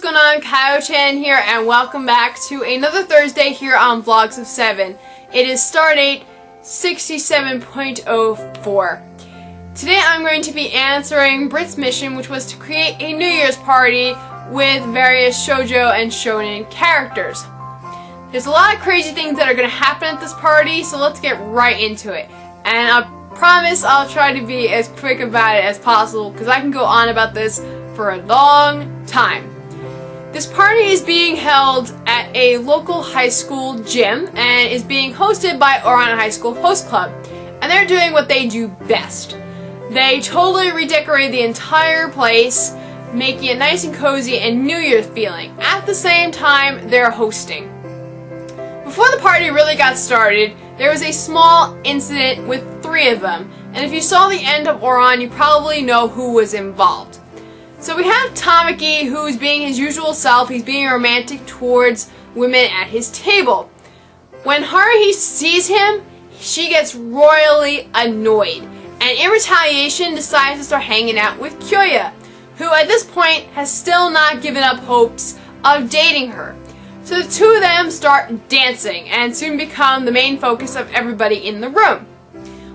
going on? Kio-chan here, and welcome back to another Thursday here on VlogsofSeven. It is stardate 67.04. Today I'm going to be answering Brit's mission, which was to create a New Year's party with various shojo and shonen characters. There's a lot of crazy things that are going to happen at this party, so let's get right into it. And I promise I'll try to be as quick about it as possible, because I can go on about this for a long time. This party is being held at a local high school gym and is being hosted by Orion High School Host Club. And they're doing what they do best. They totally redecorate the entire place, making it nice and cozy and New Year's feeling. At the same time, they're hosting. Before the party really got started, there was a small incident with 3 of them. And if you saw the end of Orion, you probably know who was involved. So we have Tamaki, who's being his usual self. He's being romantic towards women at his table. When Haruhi sees him, she gets royally annoyed, and in retaliation decides to start hanging out with Kyoya, who at this point has still not given up hopes of dating her. So the two of them start dancing and soon become the main focus of everybody in the room.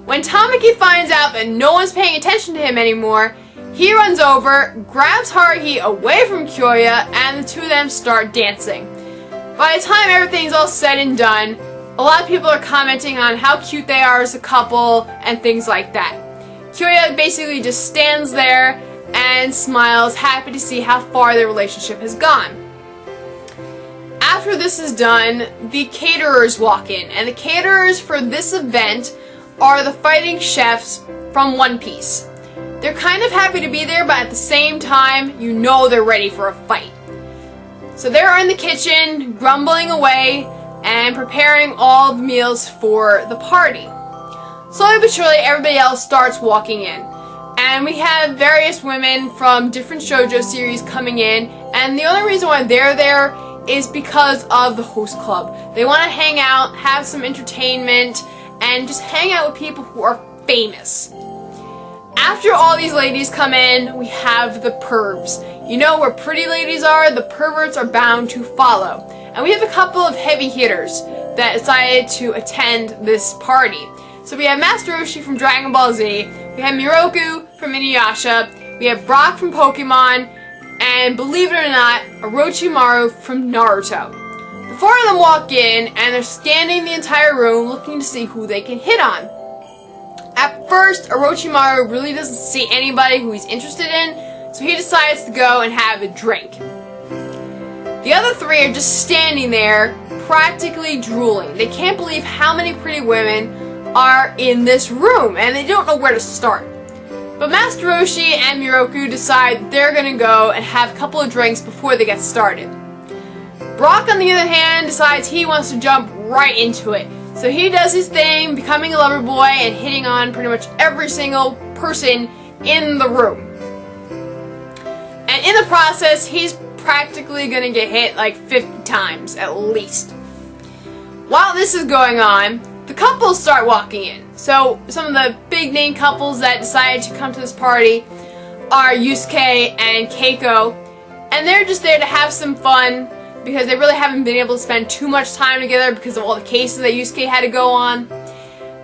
When Tamaki finds out that no one's paying attention to him anymore, he runs over, grabs Haruhi away from Kyoya, and the two of them start dancing. By the time everything's all said and done, a lot of people are commenting on how cute they are as a couple and things like that. Kyoya basically just stands there and smiles, happy to see how far their relationship has gone. After this is done, the caterers walk in, and the caterers for this event are the fighting chefs from One Piece. They're kind of happy to be there, but at the same time, you know they're ready for a fight. So they're in the kitchen, grumbling away, and preparing all the meals for the party. Slowly but surely, everybody else starts walking in. And we have various women from different shoujo series coming in, and the only reason why they're there is because of the host club. They want to hang out, have some entertainment, and just hang out with people who are famous. After all these ladies come in, we have the pervs. You know where pretty ladies are, the perverts are bound to follow. And we have a couple of heavy hitters that decided to attend this party. So we have Master Roshi from Dragon Ball Z, we have Miroku from Inuyasha, we have Brock from Pokemon, and believe it or not, Orochimaru from Naruto. The 4 of them walk in, and they're scanning the entire room looking to see who they can hit on. At first, Orochimaru really doesn't see anybody who he's interested in, so he decides to go and have a drink. The other 3 are just standing there, practically drooling. They can't believe how many pretty women are in this room, and they don't know where to start. But Master Roshi and Miroku decide they're gonna go and have a couple of drinks before they get started. Brock, on the other hand, decides he wants to jump right into it. So he does his thing, becoming a lover boy and hitting on pretty much every single person in the room. And in the process, he's practically gonna get hit like 50 times at least. While this is going on, the couples start walking in. So some of the big name couples that decided to come to this party are Yusuke and Keiko, and they're just there to have some fun, because they really haven't been able to spend too much time together because of all the cases that Yusuke had to go on.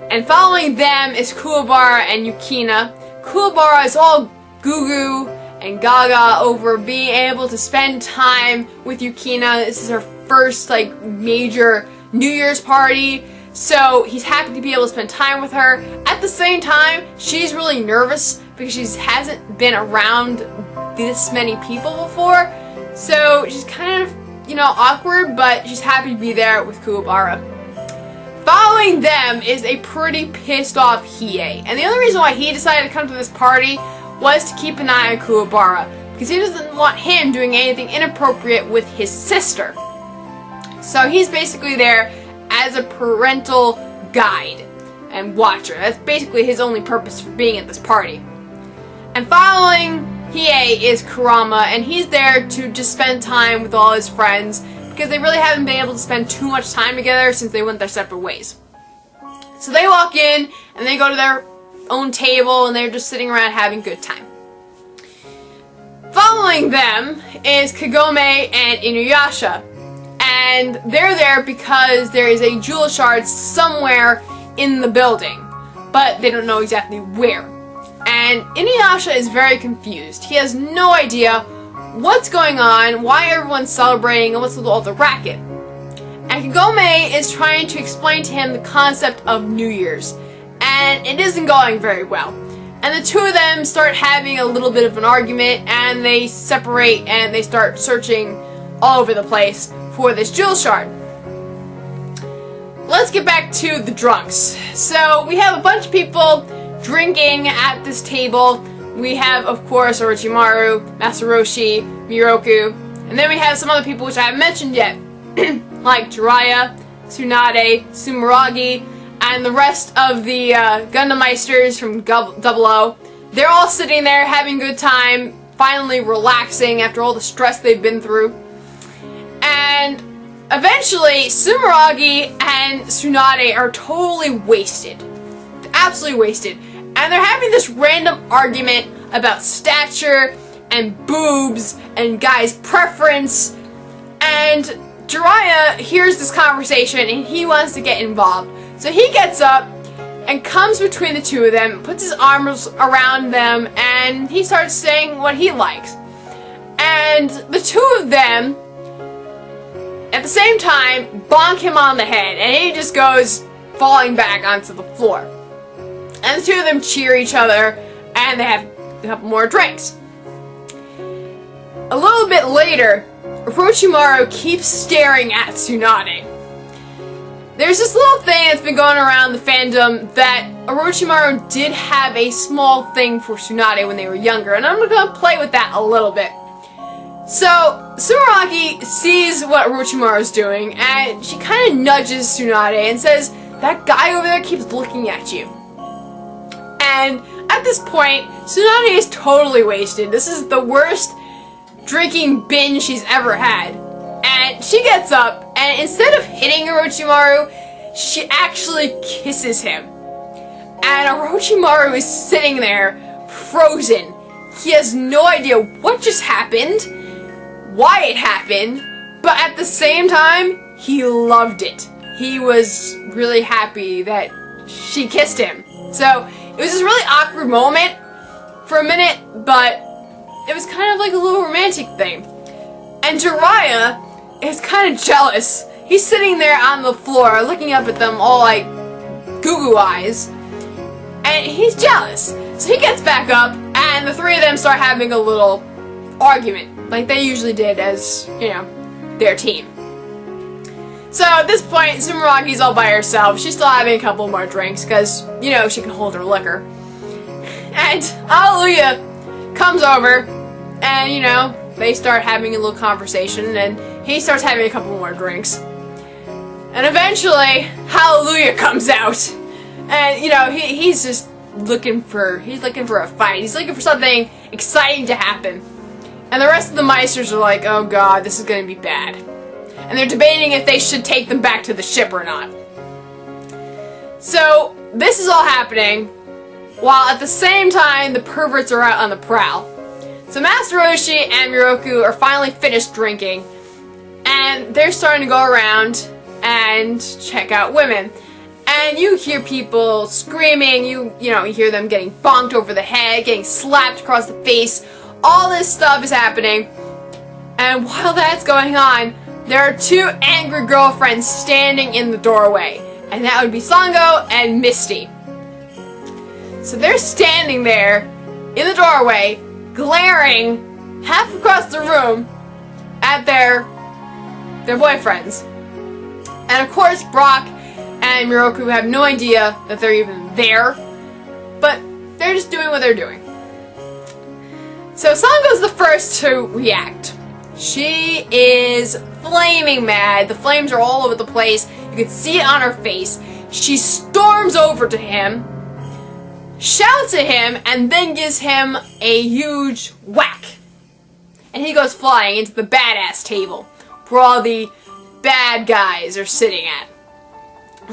And following them is Kuwabara and Yukina. Kuwabara is all goo-goo and gaga over being able to spend time with Yukina. This is her first major New Year's party, so he's happy to be able to spend time with her. At the same time, she's really nervous because she hasn't been around this many people before, so she's kind of awkward, but she's happy to be there with Kuwabara. Following them is a pretty pissed off Hiei, and the only reason why he decided to come to this party was to keep an eye on Kuwabara, because he doesn't want him doing anything inappropriate with his sister. So he's basically there as a parental guide and watcher. That's basically his only purpose for being at this party. And following Hiei is Kurama, and he's there to just spend time with all his friends because they really haven't been able to spend too much time together since they went their separate ways. So they walk in and they go to their own table and they're just sitting around having a good time. Following them is Kagome and Inuyasha. And they're there because there is a jewel shard somewhere in the building, but they don't know exactly where. And Inuyasha is very confused. He has no idea what's going on, why everyone's celebrating, and what's with all the racket. And Kagome is trying to explain to him the concept of New Year's, and it isn't going very well. And the two of them start having a little bit of an argument, and they separate and they start searching all over the place for this jewel shard. Let's get back to the drunks. So we have a bunch of people drinking at this table. We have, of course, Orochimaru, Masaroshi, Miroku, and then we have some other people which I haven't mentioned yet, like Jiraiya, Tsunade, Sumeragi, and the rest of the Gundam Meisters from Double O. They're all sitting there having a good time, finally relaxing after all the stress they've been through. And eventually, Sumeragi and Tsunade are totally wasted. Absolutely wasted. And they're having this random argument about stature and boobs and guys' preference. And Jiraiya hears this conversation and he wants to get involved. So he gets up and comes between the two of them, puts his arms around them, and he starts saying what he likes. And the two of them, at the same time, bonk him on the head, and he just goes falling back onto the floor. And the two of them cheer each other, and they have a couple more drinks. A little bit later, Orochimaru keeps staring at Tsunade. There's this little thing that's been going around the fandom that Orochimaru did have a small thing for Tsunade when they were younger, and I'm going to play with that a little bit. So, Sumeragi sees what Orochimaru's doing, and she kind of nudges Tsunade and says, "That guy over there keeps looking at you." And at this point, Tsunade is totally wasted. This is the worst drinking binge she's ever had. And she gets up, and instead of hitting Orochimaru, she actually kisses him. And Orochimaru is sitting there, frozen. He has no idea what just happened, why it happened, but at the same time, he loved it. He was really happy that she kissed him. So, it was this really awkward moment for a minute, but it was kind of like a little romantic thing. And Jiraiya is kind of jealous. He's sitting there on the floor, looking up at them all like goo-goo eyes, and he's jealous. So he gets back up, and the three of them start having a little argument, like they usually did as, you know, their team. So at this point, Sumeragi's all by herself. She's still having a couple more drinks, because, you know, she can hold her liquor. And Hallelujah comes over, and, you know, they start having a little conversation, and he starts having a couple more drinks. And eventually, Hallelujah comes out. And, you know, he's just looking for a fight. He's looking for something exciting to happen. And the rest of the Meisters are like, oh god, this is gonna be bad. And they're debating if they should take them back to the ship or not. So, this is all happening, while at the same time, the perverts are out on the prowl. So Master Roshi and Miroku are finally finished drinking, and they're starting to go around and check out women. And you hear people screaming, you hear them getting bonked over the head, getting slapped across the face. All this stuff is happening. And while that's going on, there are two angry girlfriends standing in the doorway. And that would be Sango and Misty. So they're standing there in the doorway, glaring half across the room at their boyfriends. And of course, Brock and Miroku have no idea that they're even there, but they're just doing what they're doing. So Sango's the first to react. She is flaming mad. The flames are all over the place. You can see it on her face. She storms over to him, shouts at him, and then gives him a huge whack. And he goes flying into the badass table, where all the bad guys are sitting at.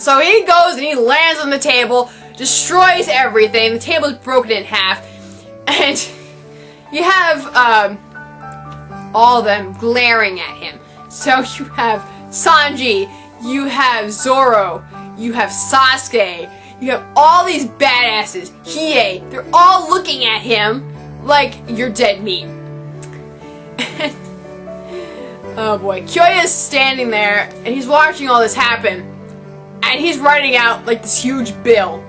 So he goes and he lands on the table, destroys everything. The table is broken in half. And you have all of them glaring at him. So you have Sanji, you have Zoro, you have Sasuke, you have all these badasses, Hiei, they're all looking at him like you're dead meat. Oh boy, Kyoya is standing there and he's watching all this happen and he's writing out like this huge bill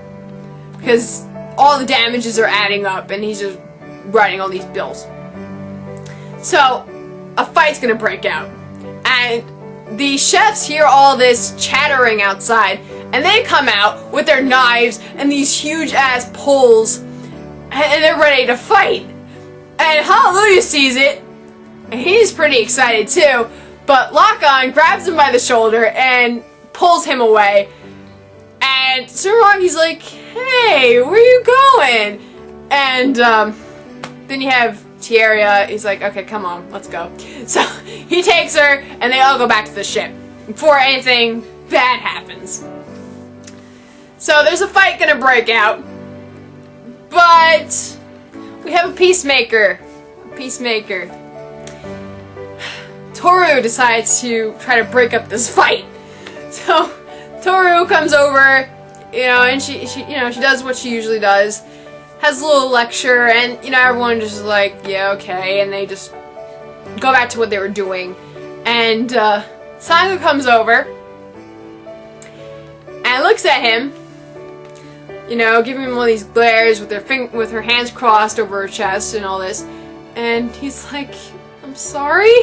because all the damages are adding up and he's just writing all these bills. So a fight's gonna break out and the chefs hear all this chattering outside and they come out with their knives and these huge ass poles and they're ready to fight. And Hallelujah sees it and he's pretty excited too, but Lock-On grabs him by the shoulder and pulls him away. And Tsurugi's like, hey, where you going? And then you have Tieria, he's like, okay, come on, let's go. So he takes her and they all go back to the ship before anything bad happens. So there's a fight gonna break out, but we have a peacemaker. Toru decides to try to break up this fight. So Toru comes over, and she does what she usually does, has a little lecture, and everyone just is like, yeah, okay, and they just go back to what they were doing. And Sango comes over and looks at him, giving him all these glares with her hands crossed over her chest and all this, and he's like, I'm sorry.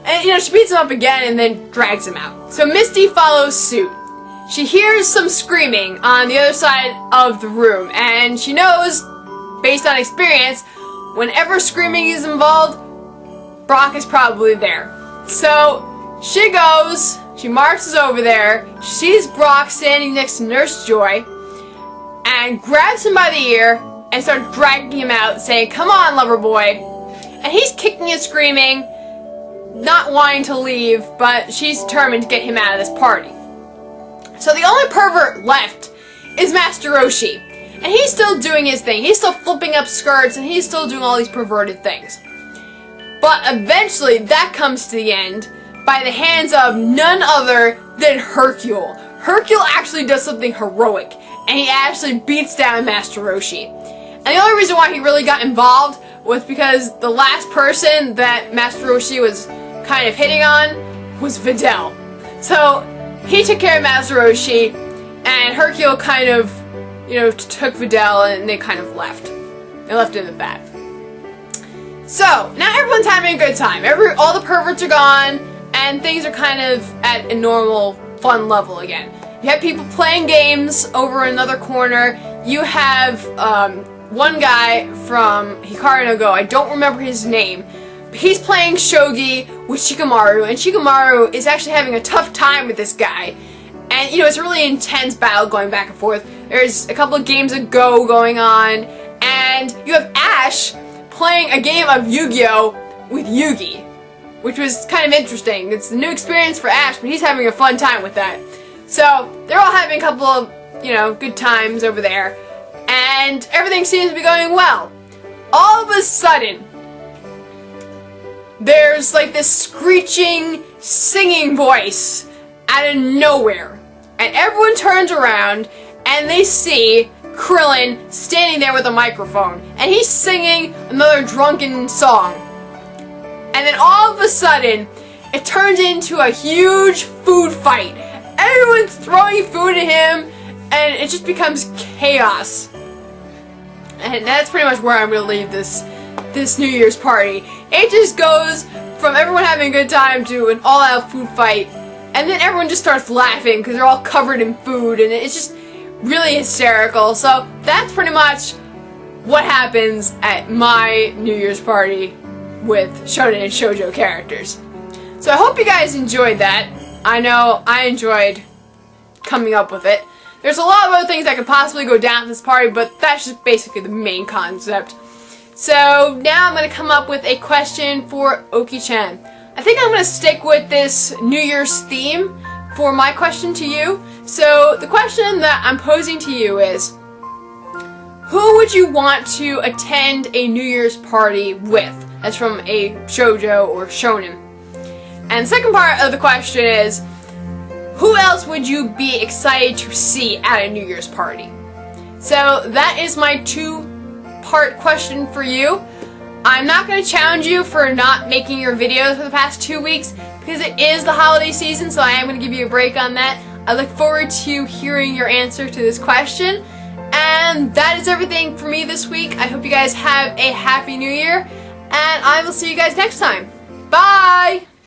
And she beats him up again and then drags him out. So Misty follows suit. She hears some screaming on the other side of the room, and she knows, based on experience, whenever screaming is involved, Brock is probably there. So she goes, she marches over there, she sees Brock standing next to Nurse Joy, and grabs him by the ear and starts dragging him out, saying, come on, lover boy. And he's kicking and screaming, not wanting to leave, but she's determined to get him out of this party. So the only pervert left is Master Roshi, and he's still doing his thing. He's still flipping up skirts, and he's still doing all these perverted things. But eventually, that comes to the end by the hands of none other than Hercule. Hercule actually does something heroic, and he actually beats down Master Roshi. And the only reason why he really got involved was because the last person that Master Roshi was kind of hitting on was Videl. So he took care of Master Roshi, and Hercule kind of, took Videl, and they kind of left. They left him at that. So now everyone's having a good time. All the perverts are gone, and things are kind of at a normal, fun level again. You have people playing games over another corner. You have one guy from Hikaru no Go. I don't remember his name. But he's playing shogi with Shikamaru, and Shikamaru is actually having a tough time with this guy. And, it's a really intense battle going back and forth. There's a couple of games of Go going on, and you have Ash playing a game of Yu-Gi-Oh! With Yugi, which was kind of interesting. It's a new experience for Ash, but he's having a fun time with that. So, they're all having a couple of, good times over there, and everything seems to be going well. All of a sudden, there's like this screeching, singing voice out of nowhere. And everyone turns around and they see Krillin standing there with a microphone. And he's singing another drunken song. And then all of a sudden, it turns into a huge food fight. Everyone's throwing food at him and it just becomes chaos. And that's pretty much where I'm going to leave this New Year's party. It just goes from everyone having a good time to an all-out food fight, and then everyone just starts laughing because they're all covered in food, and it's just really hysterical. So that's pretty much what happens at my New Year's party with shonen and shoujo characters. So I hope you guys enjoyed that. I know I enjoyed coming up with it. There's a lot of other things that could possibly go down at this party, but that's just basically the main concept. So now I'm going to come up with a question for Oki-chan. I think I'm going to stick with this New Year's theme for my question to you. So the question that I'm posing to you is, who would you want to attend a New Year's party with? that's from a shojo or shonen. And the second part of the question is, who else would you be excited to see at a New Year's party? So that is my two-part question for you. I'm not going to challenge you for not making your videos for the past 2 weeks because it is the holiday season, so I am going to give you a break on that. I look forward to hearing your answer to this question. And that is everything for me this week. I hope you guys have a happy new year, and I will see you guys next time. Bye!